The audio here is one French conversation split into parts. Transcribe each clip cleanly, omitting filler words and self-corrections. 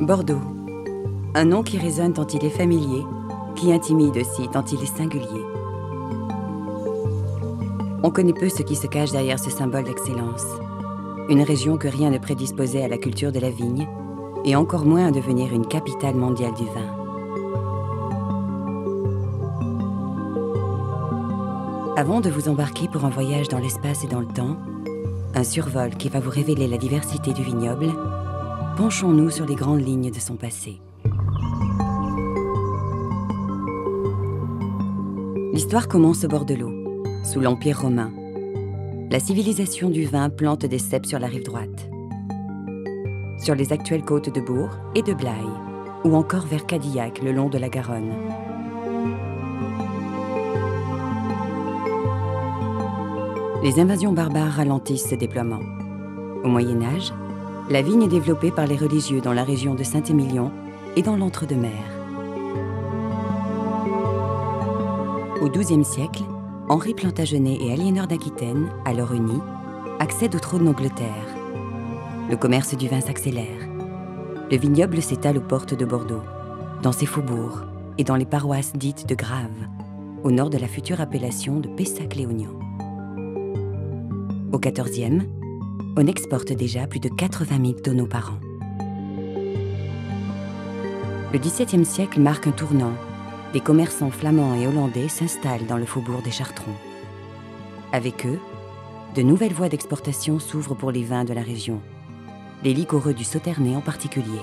Bordeaux. Un nom qui résonne tant il est familier, qui intimide aussi tant il est singulier. On connaît peu ce qui se cache derrière ce symbole d'excellence. Une région que rien ne prédisposait à la culture de la vigne, et encore moins à devenir une capitale mondiale du vin. Avant de vous embarquer pour un voyage dans l'espace et dans le temps, un survol qui va vous révéler la diversité du vignoble, penchons-nous sur les grandes lignes de son passé. L'histoire commence au bord de l'eau, sous l'Empire romain. La civilisation du vin plante des cèpes sur la rive droite, sur les actuelles côtes de Bourg et de Blaye, ou encore vers Cadillac, le long de la Garonne. Les invasions barbares ralentissent ce déploiement. Au Moyen-Âge, la vigne est développée par les religieux dans la région de Saint-Émilion et dans l'Entre-deux-Mers. Au XIIe siècle, Henri Plantagenet et Aliénor d'Aquitaine, alors unis, accèdent au trône d'Angleterre. Le commerce du vin s'accélère. Le vignoble s'étale aux portes de Bordeaux, dans ses faubourgs et dans les paroisses dites de Graves, au nord de la future appellation de Pessac-Léognan. Au XIVe, on exporte déjà plus de 80 000 tonneaux par an. Le XVIIe siècle marque un tournant. Des commerçants flamands et hollandais s'installent dans le faubourg des Chartrons. Avec eux, de nouvelles voies d'exportation s'ouvrent pour les vins de la région, les liquoreux du Sauternay en particulier.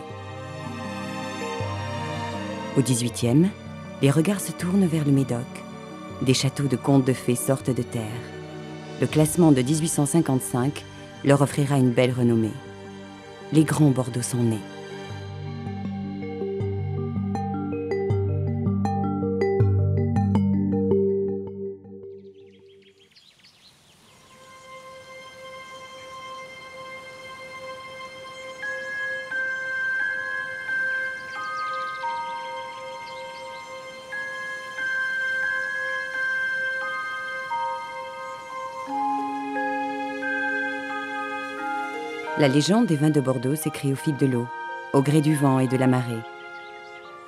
Au XVIIIe, les regards se tournent vers le Médoc. Des châteaux de contes de fées sortent de terre. Le classement de 1855 leur offrira une belle renommée. Les grands Bordeaux sont nés. La légende des vins de Bordeaux s'écrit au fil de l'eau, au gré du vent et de la marée.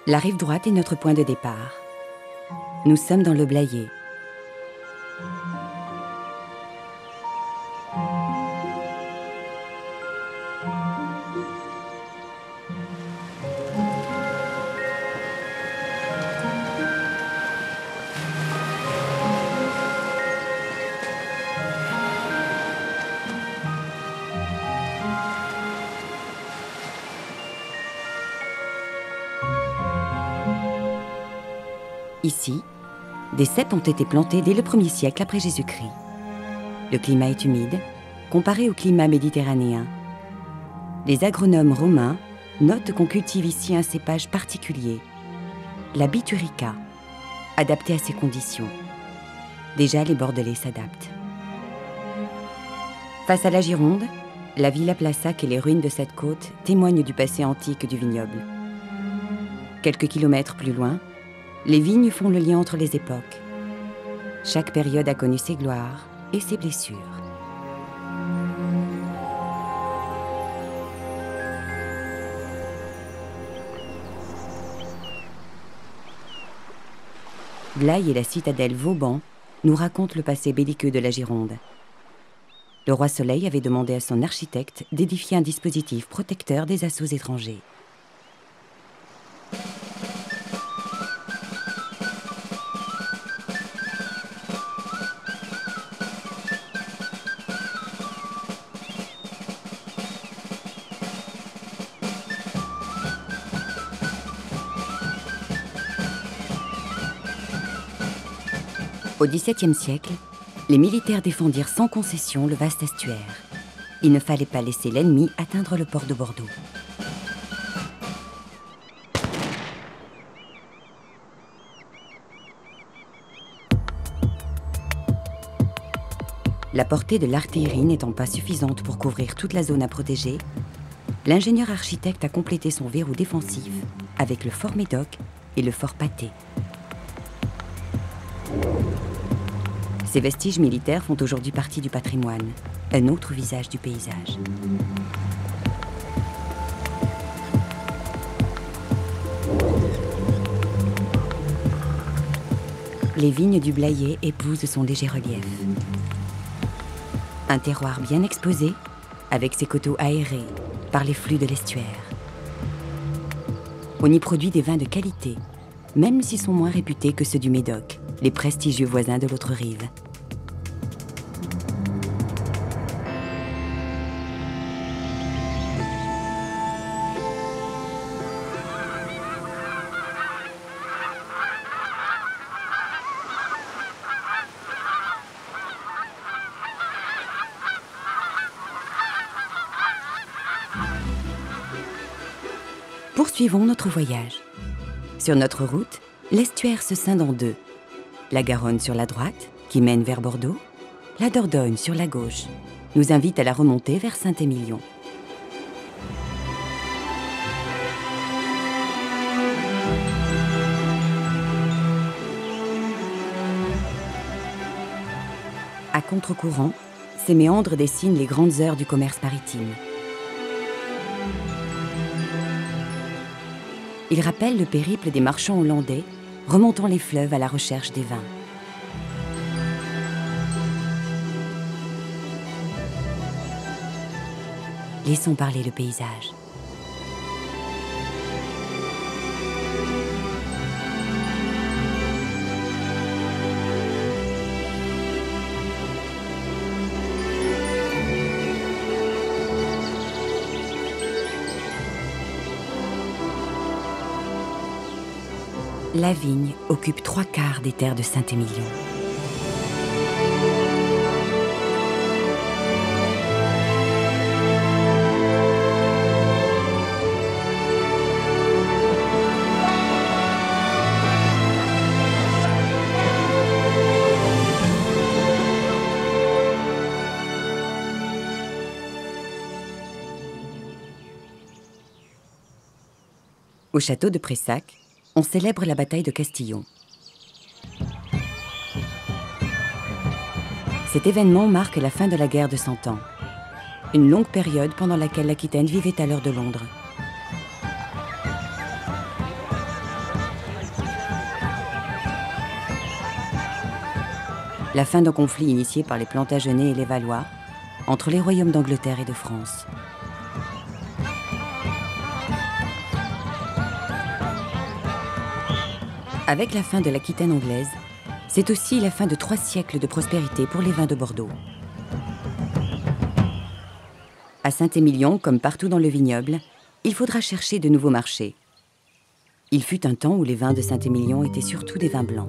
La rive droite est notre point de départ. Nous sommes dans le Blayais. Ici, des cèpes ont été plantés dès le 1er siècle après Jésus-Christ. Le climat est humide, comparé au climat méditerranéen. Les agronomes romains notent qu'on cultive ici un cépage particulier, la Biturica, adapté à ces conditions. Déjà, les Bordelais s'adaptent. Face à la Gironde, la Villa Plassac et les ruines de cette côte témoignent du passé antique du vignoble. Quelques kilomètres plus loin, les vignes font le lien entre les époques. Chaque période a connu ses gloires et ses blessures. Blaye et la citadelle Vauban nous racontent le passé belliqueux de la Gironde. Le roi Soleil avait demandé à son architecte d'édifier un dispositif protecteur des assauts étrangers. Au XVIIe siècle, les militaires défendirent sans concession le vaste estuaire. Il ne fallait pas laisser l'ennemi atteindre le port de Bordeaux. La portée de l'artillerie n'étant pas suffisante pour couvrir toute la zone à protéger, l'ingénieur architecte a complété son verrou défensif avec le fort Médoc et le fort Patay. Ces vestiges militaires font aujourd'hui partie du patrimoine, un autre visage du paysage. les vignes du Blayais épousent son léger relief. Un terroir bien exposé, avec ses coteaux aérés par les flux de l'estuaire. On y produit des vins de qualité, même s'ils sont moins réputés que ceux du Médoc, les prestigieux voisins de l'autre rive. Poursuivons notre voyage. Sur notre route, l'estuaire se scinde en deux. La Garonne sur la droite, qui mène vers Bordeaux, la Dordogne sur la gauche, nous invite à la remontée vers Saint-Émilion. À contre-courant, ces méandres dessinent les grandes heures du commerce maritime. Ils rappellent le périple des marchands hollandais remontant les fleuves à la recherche des vins. Laissons parler le paysage. La vigne occupe 3/4 des terres de Saint-Émilion. Au château de Prayssac, on célèbre la bataille de Castillon. Cet événement marque la fin de la guerre de 100 ans, une longue période pendant laquelle l'Aquitaine vivait à l'heure de Londres. La fin d'un conflit initié par les Plantagenets et les Valois entre les royaumes d'Angleterre et de France. Avec la fin de l'Aquitaine anglaise, c'est aussi la fin de 3 siècles de prospérité pour les vins de Bordeaux. À Saint-Émilion, comme partout dans le vignoble, il faudra chercher de nouveaux marchés. Il fut un temps où les vins de Saint-Émilion étaient surtout des vins blancs.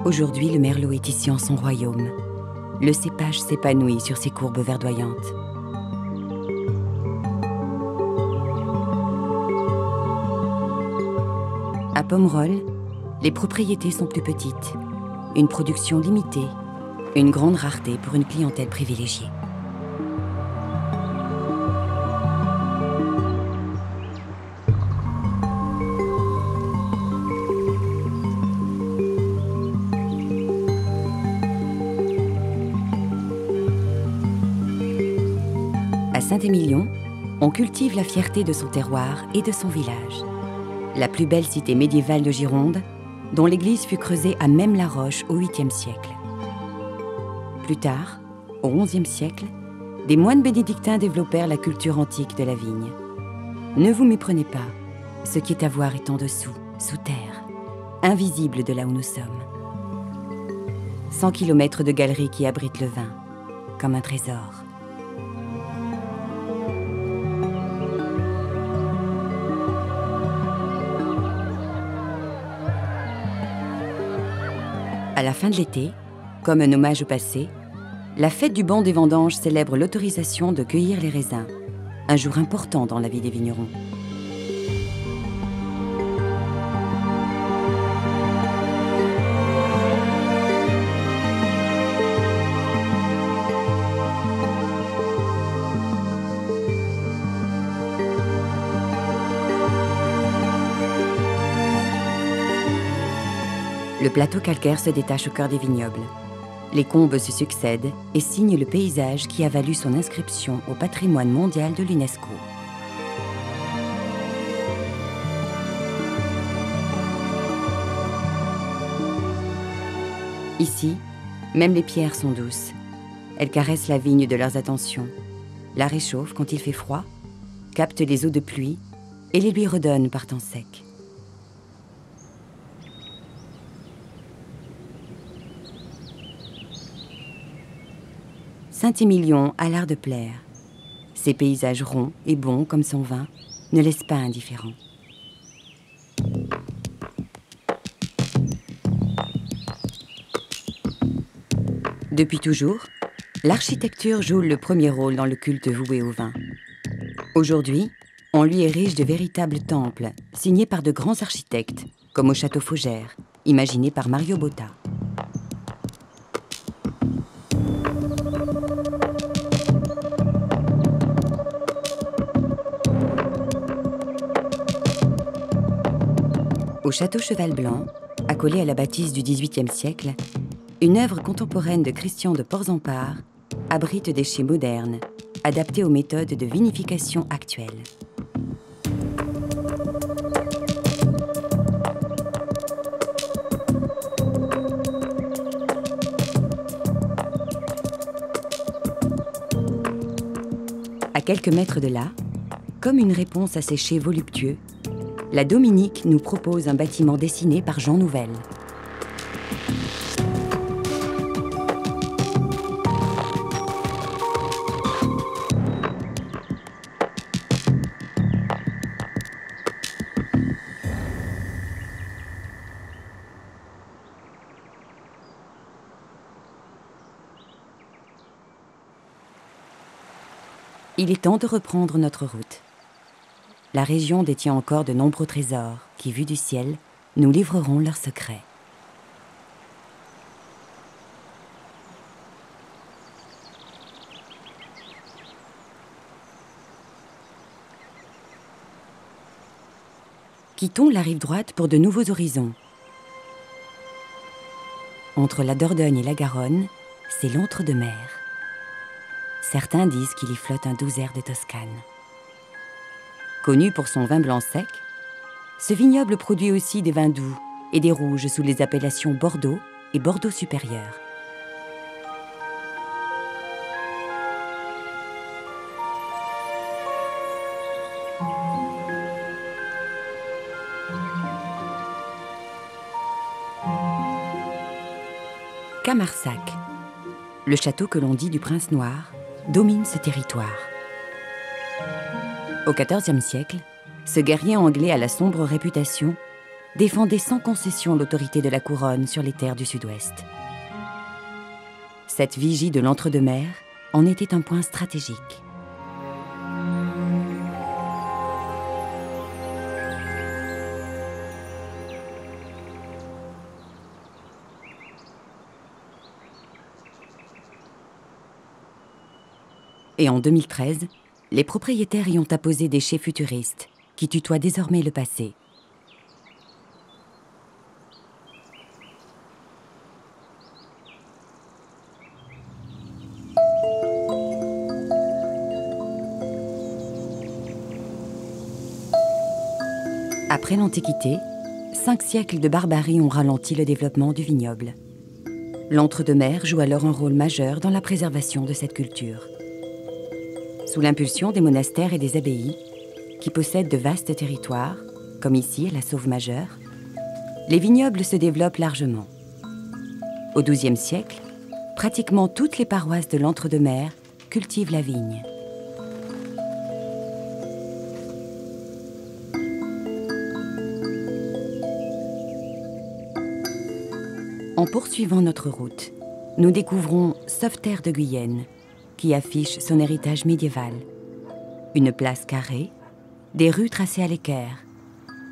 Aujourd'hui, le merlot est ici en son royaume. Le cépage s'épanouit sur ses courbes verdoyantes. À Pomerol, les propriétés sont plus petites. Une production limitée, une grande rareté pour une clientèle privilégiée. À Saint-Émilion, on cultive la fierté de son terroir et de son village. La plus belle cité médiévale de Gironde, dont l'église fut creusée à Même-la-Roche au 8e siècle. Plus tard, au 11e siècle, des moines bénédictins développèrent la culture antique de la vigne. Ne vous méprenez pas, ce qui est à voir est en dessous, sous terre, invisible de là où nous sommes. 100 km de galeries qui abritent le vin, comme un trésor. À la fin de l'été, comme un hommage au passé, la fête du banc des vendanges célèbre l'autorisation de cueillir les raisins, un jour important dans la vie des vignerons. Le plateau calcaire se détache au cœur des vignobles. Les combes se succèdent et signent le paysage qui a valu son inscription au patrimoine mondial de l'UNESCO. Ici, même les pierres sont douces. Elles caressent la vigne de leurs attentions, la réchauffent quand il fait froid, captent les eaux de pluie et les lui redonnent par temps sec. Saint-Émilion a l'art de plaire. Ses paysages ronds et bons comme son vin ne laissent pas indifférent. Depuis toujours, l'architecture joue le premier rôle dans le culte voué au vin. Aujourd'hui, on lui érige de véritables temples, signés par de grands architectes, comme au château Faugère, imaginé par Mario Botta. Au château Cheval Blanc, accolé à la bâtisse du XVIIIe siècle, une œuvre contemporaine de Christian de Porzampar abrite des chais modernes, adaptés aux méthodes de vinification actuelles. À quelques mètres de là, comme une réponse à ces chais voluptueux, la Dominique nous propose un bâtiment dessiné par Jean Nouvel. Il est temps de reprendre notre route. La région détient encore de nombreux trésors qui, vus du ciel, nous livreront leurs secrets. Quittons la rive droite pour de nouveaux horizons. Entre la Dordogne et la Garonne, c'est l'entre-deux-mer. Certains disent qu'il y flotte un doux air de Toscane. Connu pour son vin blanc sec, ce vignoble produit aussi des vins doux et des rouges sous les appellations Bordeaux et Bordeaux supérieur. Camarsac, le château que l'on dit du Prince Noir, domine ce territoire. Au XIVe siècle, ce guerrier anglais à la sombre réputation défendait sans concession l'autorité de la couronne sur les terres du Sud-Ouest. Cette vigie de l'entre-deux-mers en était un point stratégique. Et en 2013, les propriétaires y ont apposé des chais futuristes qui tutoient désormais le passé. Après l'Antiquité, 5 siècles de barbarie ont ralenti le développement du vignoble. L'entre-deux-mers joue alors un rôle majeur dans la préservation de cette culture. Sous l'impulsion des monastères et des abbayes, qui possèdent de vastes territoires, comme ici à la Sauve-Majeure, les vignobles se développent largement. Au XIIe siècle, pratiquement toutes les paroisses de l'entre-deux-mers cultivent la vigne. En poursuivant notre route, nous découvrons Sauveterre de Guyenne, qui affiche son héritage médiéval. Une place carrée, des rues tracées à l'équerre,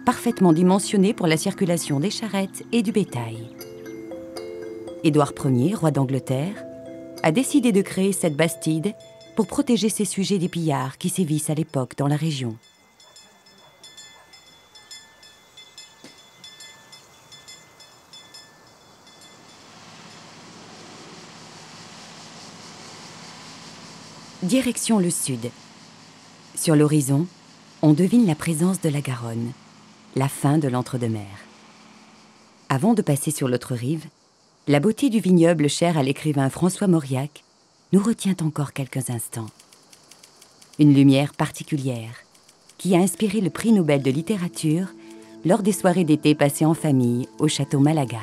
parfaitement dimensionnées pour la circulation des charrettes et du bétail. Édouard Ier, roi d'Angleterre, a décidé de créer cette bastide pour protéger ses sujets des pillards qui sévissent à l'époque dans la région. direction le sud. Sur l'horizon, on devine la présence de la Garonne, la fin de l'entre-deux-mers. Avant de passer sur l'autre rive, la beauté du vignoble cher à l'écrivain François Mauriac nous retient encore quelques instants. Une lumière particulière qui a inspiré le prix Nobel de littérature lors des soirées d'été passées en famille au château Malagar.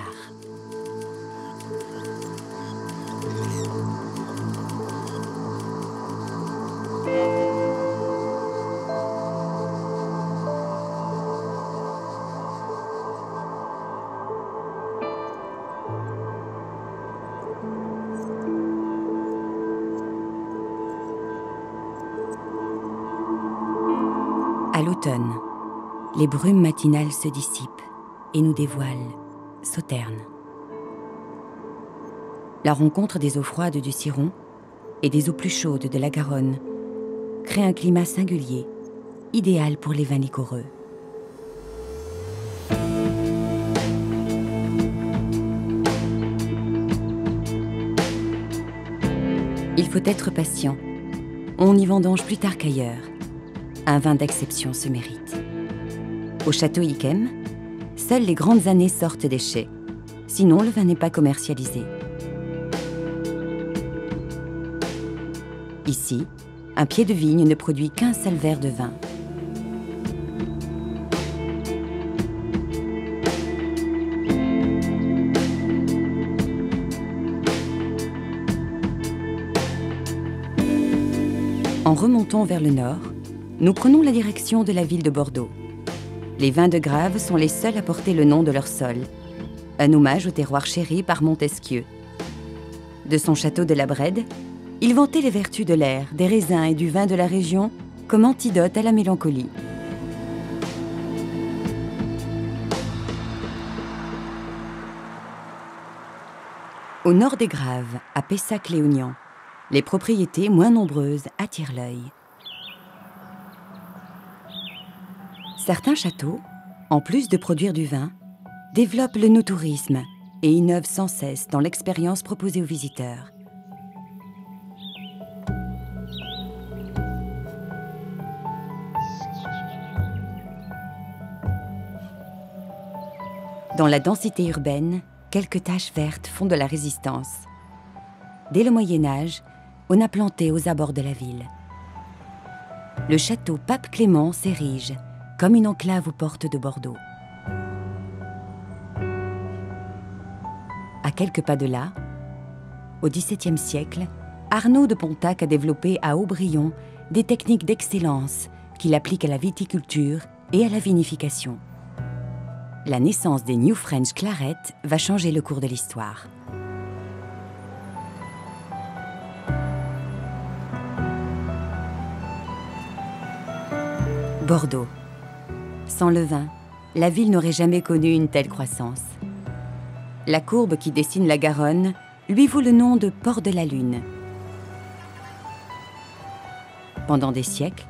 À l'automne, les brumes matinales se dissipent et nous dévoilent Sauternes. La rencontre des eaux froides du Ciron et des eaux plus chaudes de la Garonne crée un climat singulier, idéal pour les vins liquoreux. Il faut être patient. On y vendange plus tard qu'ailleurs. Un vin d'exception se mérite. Au château Yquem, seules les grandes années sortent des chais. Sinon, le vin n'est pas commercialisé. Ici, un pied de vigne ne produit qu'un seul verre de vin. En remontant vers le nord, nous prenons la direction de la ville de Bordeaux. Les vins de Grave sont les seuls à porter le nom de leur sol, un hommage au terroir chéri par Montesquieu. De son château de la Brède, il vantait les vertus de l'air, des raisins et du vin de la région comme antidote à la mélancolie. Au nord des Graves, à Pessac-Léognan, les propriétés moins nombreuses attirent l'œil. Certains châteaux, en plus de produire du vin, développent le no-tourisme et innovent sans cesse dans l'expérience proposée aux visiteurs. Dans la densité urbaine, quelques taches vertes font de la résistance. Dès le Moyen Âge, on a planté aux abords de la ville. Le château Pape Clément s'érige comme une enclave aux portes de Bordeaux. À quelques pas de là, au XVIIe siècle, Arnaud de Pontac a développé à Aubryon des techniques d'excellence qu'il applique à la viticulture et à la vinification. La naissance des New French Claret va changer le cours de l'histoire. Bordeaux. Sans le vin, la ville n'aurait jamais connu une telle croissance. La courbe qui dessine la Garonne lui vaut le nom de Port de la Lune. Pendant des siècles,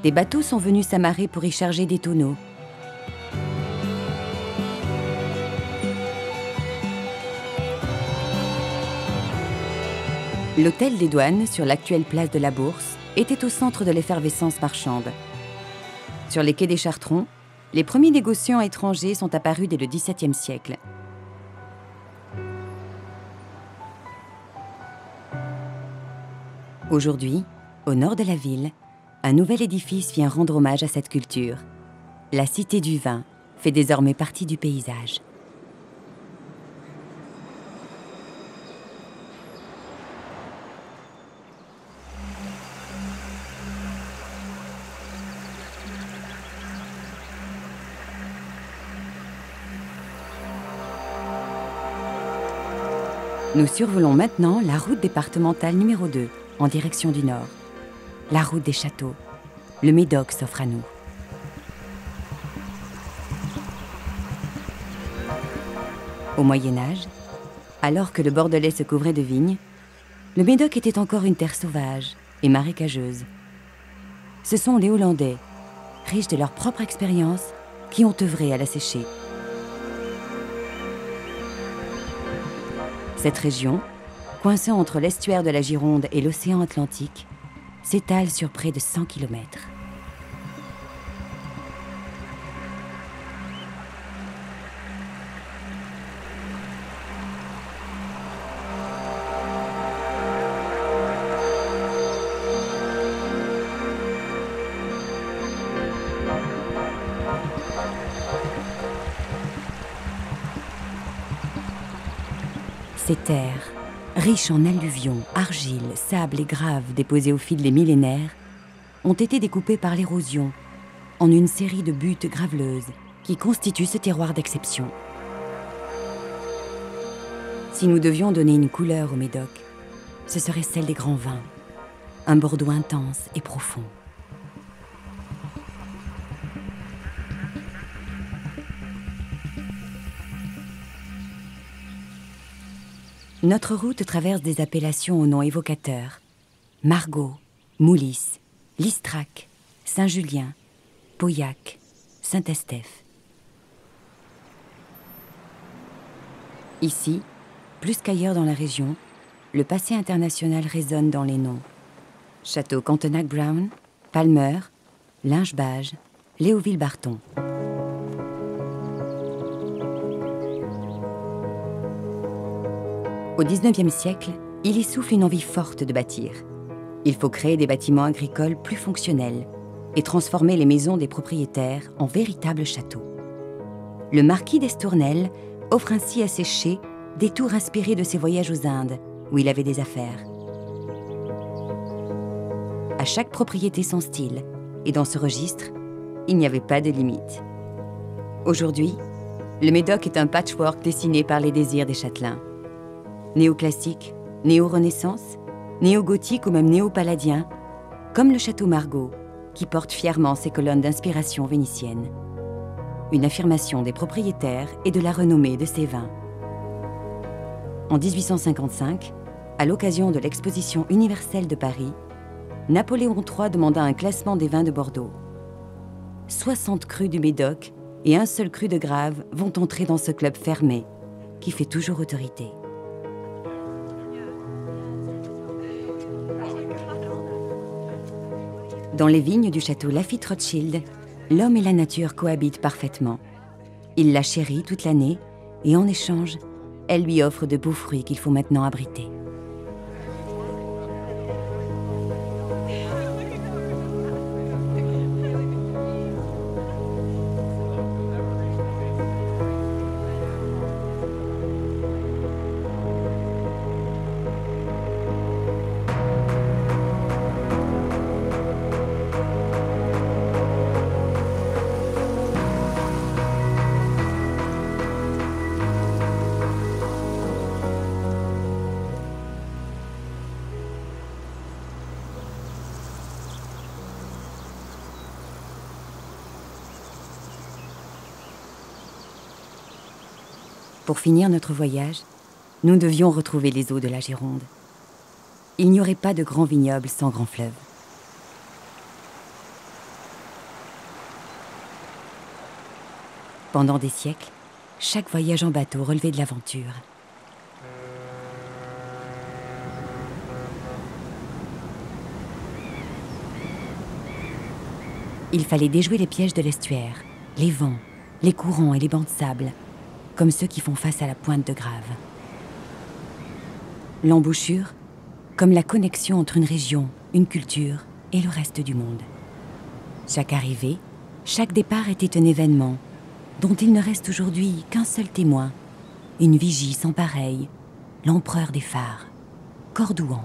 des bateaux sont venus s'amarrer pour y charger des tonneaux. L'hôtel des Douanes, sur l'actuelle place de la Bourse, était au centre de l'effervescence marchande. Sur les quais des Chartrons, les premiers négociants étrangers sont apparus dès le XVIIe siècle. Aujourd'hui, au nord de la ville, un nouvel édifice vient rendre hommage à cette culture. La Cité du Vin fait désormais partie du paysage. Nous survolons maintenant la route départementale numéro 2, en direction du nord. La route des châteaux. Le Médoc s'offre à nous. Au Moyen Âge, alors que le Bordelais se couvrait de vignes, le Médoc était encore une terre sauvage et marécageuse. Ce sont les Hollandais, riches de leur propre expérience, qui ont œuvré à la sécher. Cette région, coincée entre l'estuaire de la Gironde et l'océan Atlantique, s'étale sur près de 100 kilomètres. Ces terres, riches en alluvions, argiles, sables et graves déposés au fil des millénaires, ont été découpées par l'érosion en une série de buttes graveleuses qui constituent ce terroir d'exception. Si nous devions donner une couleur au Médoc, ce serait celle des grands vins, un bordeaux intense et profond. Notre route traverse des appellations aux noms évocateurs: Margaux, Moulis, Listrac, Saint-Julien, Pauillac, Saint-Estèphe. Ici, plus qu'ailleurs dans la région, le passé international résonne dans les noms: Château Cantenac-Brown, Palmer, Lingebage, Léoville-Barton. Au XIXe siècle, il y souffle une envie forte de bâtir. Il faut créer des bâtiments agricoles plus fonctionnels et transformer les maisons des propriétaires en véritables châteaux. Le marquis d'Estournel offre ainsi à ses chais des tours inspirés de ses voyages aux Indes, où il avait des affaires. À chaque propriété son style, et dans ce registre, il n'y avait pas de limite. Aujourd'hui, le Médoc est un patchwork dessiné par les désirs des châtelains. Néoclassique, néo-renaissance, néo-gothique ou même néo-paladien, comme le château Margaux, qui porte fièrement ses colonnes d'inspiration vénitienne. Une affirmation des propriétaires et de la renommée de ses vins. En 1855, à l'occasion de l'Exposition universelle de Paris, Napoléon III demanda un classement des vins de Bordeaux. 60 crus du Médoc et un seul cru de Grave vont entrer dans ce club fermé, qui fait toujours autorité. Dans les vignes du château Laffitte-Rothschild, l'homme et la nature cohabitent parfaitement. Il la chérit toute l'année et en échange, elle lui offre de beaux fruits qu'il faut maintenant abriter. Pour finir notre voyage, nous devions retrouver les eaux de la Gironde. Il n'y aurait pas de grands vignobles sans grands fleuves. Pendant des siècles, chaque voyage en bateau relevait de l'aventure. Il fallait déjouer les pièges de l'estuaire, les vents, les courants et les bancs de sable, comme ceux qui font face à la pointe de Grave. L'embouchure, comme la connexion entre une région, une culture et le reste du monde. Chaque arrivée, chaque départ était un événement dont il ne reste aujourd'hui qu'un seul témoin, une vigie sans pareille, l'empereur des phares, Cordouan.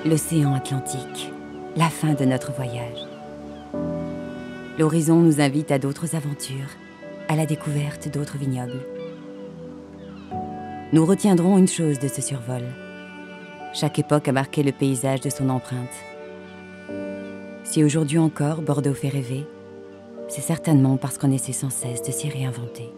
L'océan Atlantique, la fin de notre voyage. L'horizon nous invite à d'autres aventures, à la découverte d'autres vignobles. Nous retiendrons une chose de ce survol. Chaque époque a marqué le paysage de son empreinte. Si aujourd'hui encore Bordeaux fait rêver, c'est certainement parce qu'on essaie sans cesse de s'y réinventer.